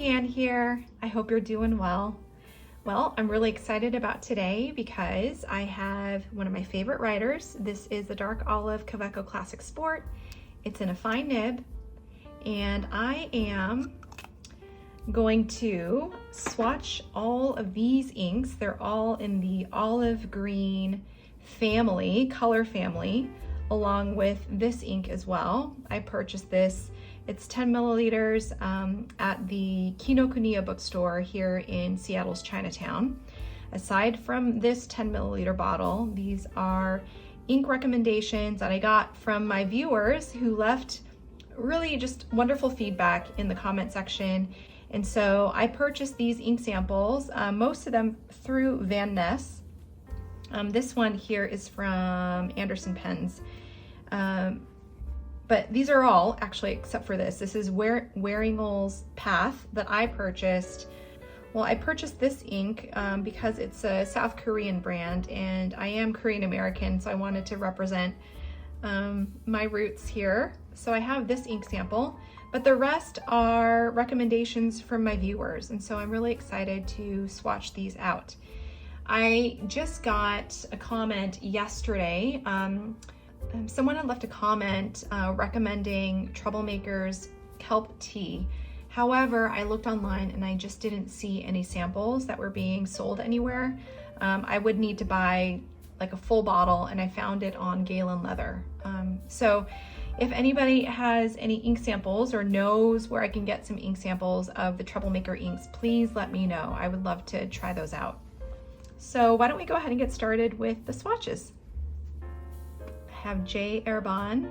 Liane here. I hope you're doing well. Well, I'm really excited about today because I have one of my favorite writers. This is the dark olive Kaweco Classic Sport. It's in a fine nib, and I am going to swatch all of these inks. They're all in the olive green family, color family, along with this ink as well. I purchased this. It's 10 milliliters at the Kinokuniya bookstore here in Seattle's Chinatown. Aside from this 10 milliliter bottle, these are ink recommendations that I got from my viewers who left really just wonderful feedback in the comment section. And so I purchased these ink samples, most of them through Van Ness. This one here is from Anderson Pens. But these are all, actually, except for this. This is Wearingeul's Path that I purchased. Well, I purchased this ink because it's a South Korean brand, and I am Korean American, so I wanted to represent my roots here. So I have this ink sample, but the rest are recommendations from my viewers, and so I'm really excited to swatch these out. I just got a comment yesterday. Someone had left a comment recommending Troublemaker's Kelp tea. However, I looked online and I just didn't see any samples that were being sold anywhere. I would need to buy like a full bottle, and I found it on Galen Leather. So if anybody has any ink samples or knows where I can get some ink samples of the Troublemaker inks, please let me know. I would love to try those out. So why don't we go ahead and get started with the swatches. Have J. Herbin,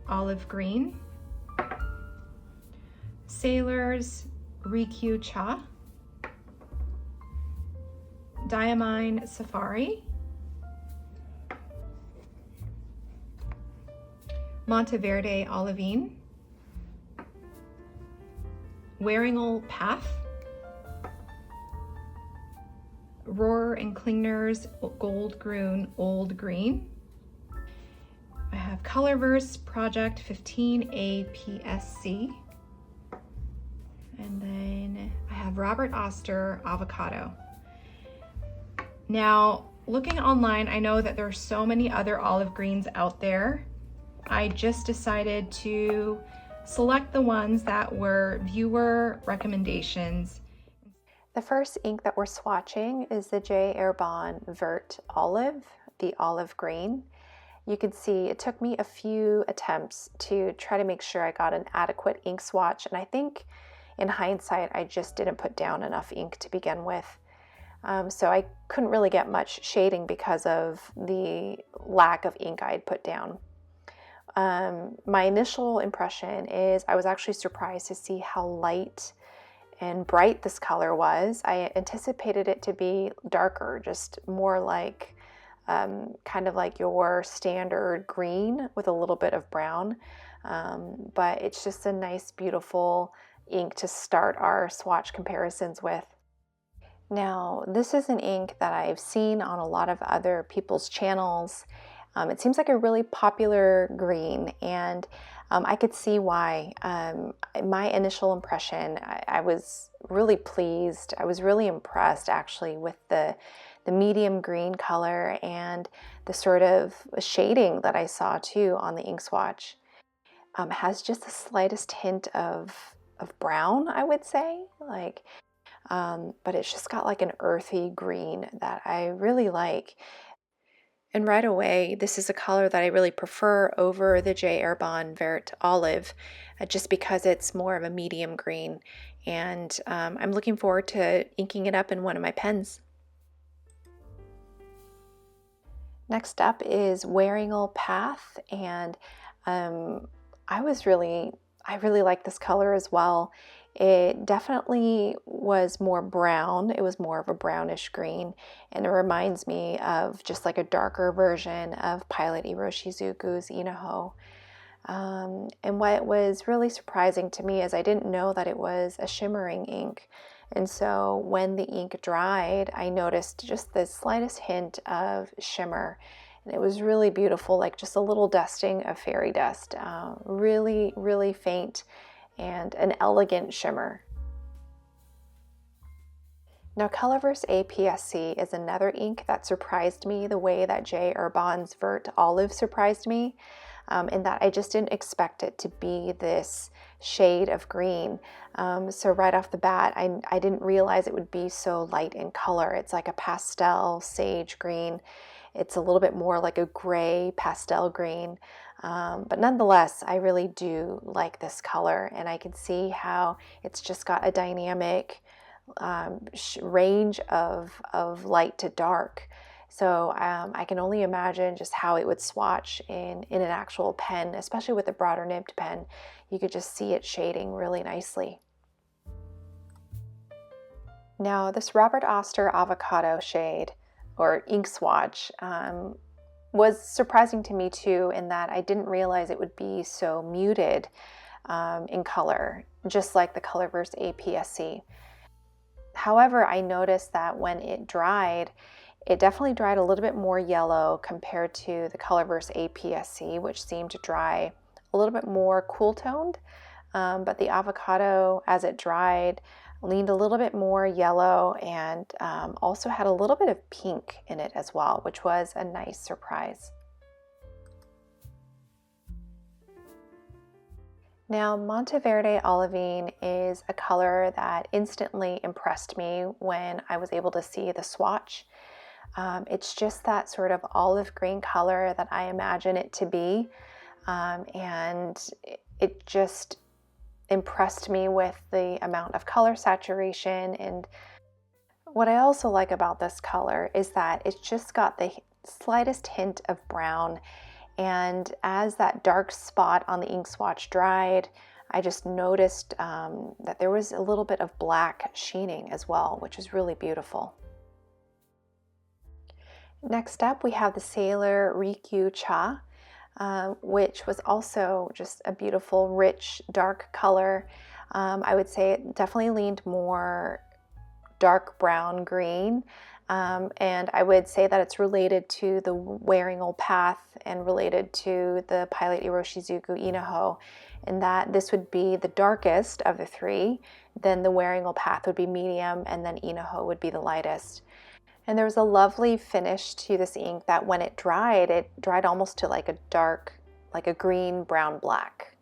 olive green, Sailor's Rikyu-Cha, Diamine Safari, Monteverde Olivine, Wearingeul Path, Rohrer and Klingner's Goldgrun Old Green. I have Colorverse Project 15 APSC. And then I have Robert Oster Avocado. Now, looking online, I know that there are so many other olive greens out there. I just decided to select the ones that were viewer recommendations. The first ink that we're swatching is the J. Herbin Vert Olive, the olive green. You can see it took me a few attempts to try to make sure I got an adequate ink swatch, and I think in hindsight I just didn't put down enough ink to begin with. So I couldn't really get much shading because of the lack of ink I had put down. My initial impression is I was actually surprised to see how light and bright this color was. I anticipated it to be darker, just more like kind of like your standard green with a little bit of brown, but it's just a nice, beautiful ink to start our swatch comparisons with. Now, this is an ink that I've seen on a lot of other people's channels. It seems like a really popular green, and I could see why. My initial impression, I was really pleased. I was really impressed actually with the medium green color and the sort of shading that I saw too on the ink swatch. Has just the slightest hint of brown, I would say, but it's just got like an earthy green that I really like. And right away, this is a color that I really prefer over the J. Herbin Vert Olive, just because it's more of a medium green, and I'm looking forward to inking it up in one of my pens. Next up is Wearingeul Path, and I really like this color as well. It definitely was more brown. It was more of a brownish green, and it reminds me of just like a darker version of Pilot Iroshizuku's Inoho. And what was really surprising to me is I didn't know that it was a shimmering ink. And so when the ink dried, I noticed just the slightest hint of shimmer. And it was really beautiful, like just a little dusting of fairy dust. Really, really faint and an elegant shimmer. Now, Colorverse APS-C is another ink that surprised me the way that J. Herbin's Vert Olive surprised me, in that I just didn't expect it to be this shade of green. So right off the bat, I didn't realize it would be so light in color. It's like a pastel sage green. It's a little bit more like a gray pastel green. But nonetheless, I really do like this color, and I can see how it's just got a dynamic range of light to dark. So I can only imagine just how it would swatch in an actual pen, especially with a broader nibbed pen. You could just see it shading really nicely. Now, this Robert Oster Avocado shade, or ink swatch, was surprising to me too, in that I didn't realize it would be so muted in color, just like the Colorverse APS-C. However, I noticed that when it dried, it definitely dried a little bit more yellow compared to the Colorverse APS-C, which seemed to dry a little bit more cool toned. But the Avocado, as it dried, leaned a little bit more yellow, and also had a little bit of pink in it as well, which was a nice surprise. Now, Monteverde Olivine is a color that instantly impressed me when I was able to see the swatch. It's just that sort of olive green color that I imagine it to be, and it just impressed me with the amount of color saturation. And what I also like about this color is that it's just got the slightest hint of brown. And as that dark spot on the ink swatch dried, I just noticed that there was a little bit of black sheening as well, which is really beautiful. Next up, we have the Sailor Rikyu-Cha, which was also just a beautiful, rich, dark color. I would say it definitely leaned more dark brown green. And I would say that it's related to the Wearingeul Path and related to the Pilot Iroshizuku Inoho, in that this would be the darkest of the three, then the Wearingeul Path would be medium, and then Inoho would be the lightest. And there was a lovely finish to this ink that when it dried almost to like a dark, like a green, brown, black.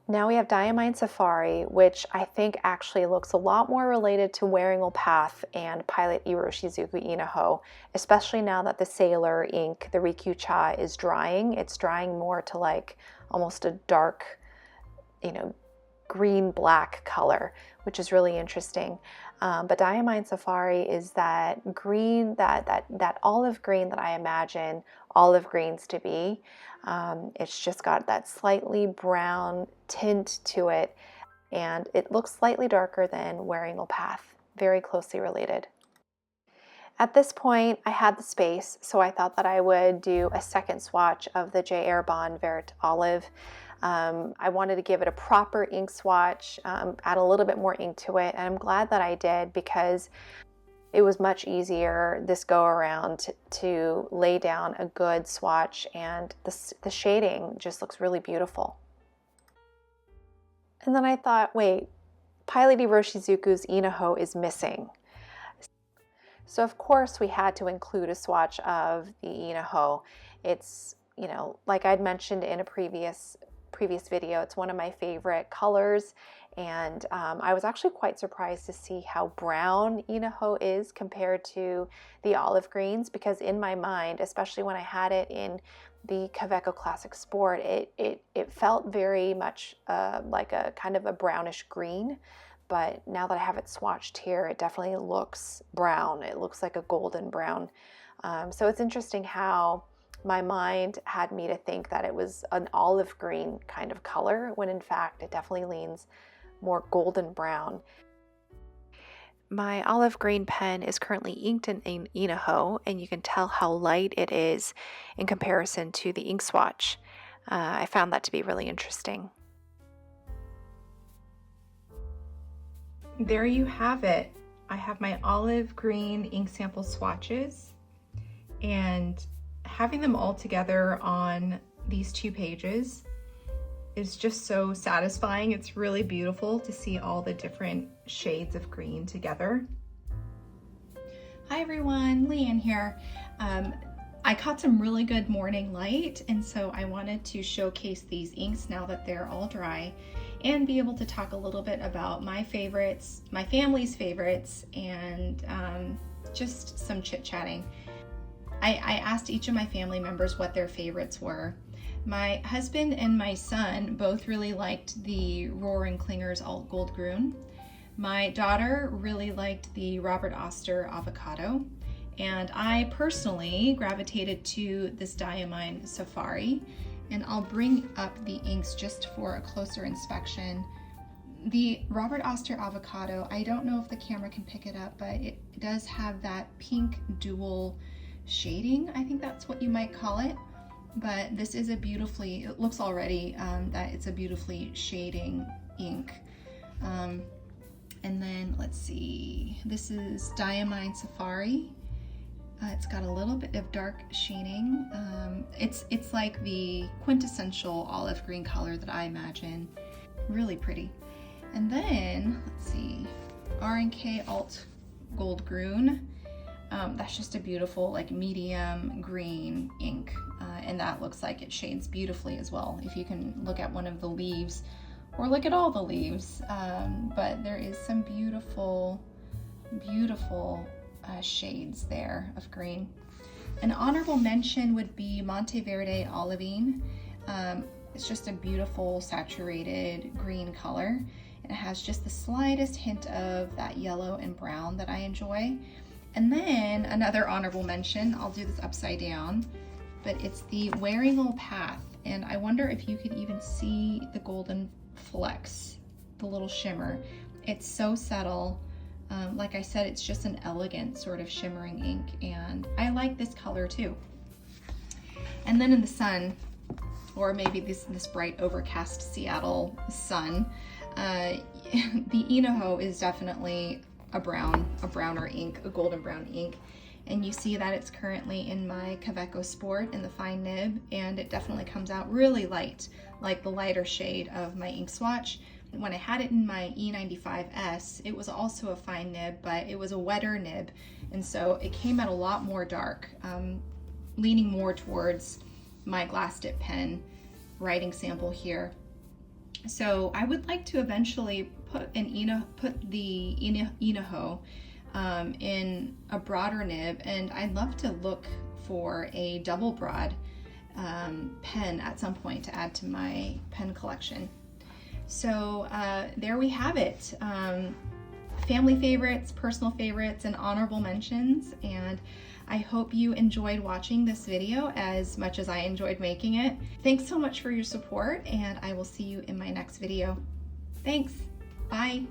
Now we have Diamine Safari, which I think actually looks a lot more related to Wearingeul Path and Pilot Iroshizuku Inoho, especially now that the Sailor ink, the Rikyu-Cha, is drying. It's drying more to like almost a dark, green-black color, which is really interesting. But Diamine Safari is that green, that olive green that I imagine olive greens to be. It's just got that slightly brown tint to it, and it looks slightly darker than Wearingeul Path, very closely related. At this point, I had the space, so I thought that I would do a second swatch of the J. Herbin Vert Olive. I wanted to give it a proper ink swatch, add a little bit more ink to it, and I'm glad that I did, because it was much easier this go around to lay down a good swatch, and the shading just looks really beautiful. And then I thought, wait, Pilot Iroshizuku's Inoho is missing. So of course we had to include a swatch of the Inoho. It's, like I'd mentioned in a previous video, it's one of my favorite colors, and I was actually quite surprised to see how brown Inoho is compared to the olive greens, because in my mind, especially when I had it in the Kaweco Classic Sport, it felt very much like a kind of a brownish green, but now that I have it swatched here, it definitely looks brown. It looks like a golden brown. So it's interesting how my mind had me to think that it was an olive green kind of color, when in fact it definitely leans more golden brown. My olive green pen is currently inked in Inoho, and you can tell how light it is in comparison to the ink swatch. I found that to be really interesting. There you have it. I have my olive green ink sample swatches, and having them all together on these 2 pages is just so satisfying. It's really beautiful to see all the different shades of green together. Hi everyone, Liane here. I caught some really good morning light, and so I wanted to showcase these inks now that they're all dry and be able to talk a little bit about my favorites, my family's favorites, and just some chit-chatting. I asked each of my family members what their favorites were. My husband and my son both really liked the Rohrer and Klingner's Goldgrun. My daughter really liked the Robert Oster Avocado, and I personally gravitated to this Diamine Safari, and I'll bring up the inks just for a closer inspection. The Robert Oster Avocado, I don't know if the camera can pick it up, but it does have that pink dual shading, I think that's what you might call it. But this is a beautifully, it looks already that it's a beautifully shading ink. And then let's see, this is Diamine Safari. It's got a little bit of dark shading. It's like the quintessential olive green color that I imagine. Really pretty. And then, let's see, R&K Alt Goldgrun. That's just a beautiful like medium green ink. And that looks like it shades beautifully as well. If you can look at one of the leaves, or look at all the leaves, but there is some beautiful, beautiful shades there of green. An honorable mention would be Monteverde Olivine. It's just a beautiful saturated green color, and it has just the slightest hint of that yellow and brown that I enjoy. And then another honorable mention, I'll do this upside down, but it's the Wearingeul Path, and I wonder if you could even see the golden flecks, the little shimmer. It's so subtle. Like I said, it's just an elegant sort of shimmering ink, and I like this color too. And then in the sun, or maybe this bright overcast Seattle sun, the Inoho is definitely a browner ink, a golden brown ink. And you see that it's currently in my Kaweco Sport in the fine nib, and it definitely comes out really light, like the lighter shade of my ink swatch. When I had it in my E95S, it was also a fine nib, but it was a wetter nib, and so it came out a lot more dark, leaning more towards my glass dip pen writing sample here. So I would like to eventually put the Inoho in a broader nib, and I'd love to look for a double broad pen at some point to add to my pen collection. So there we have it. Family favorites, personal favorites, and honorable mentions, and I hope you enjoyed watching this video as much as I enjoyed making it. Thanks so much for your support, and I will see you in my next video. Thanks. Bye.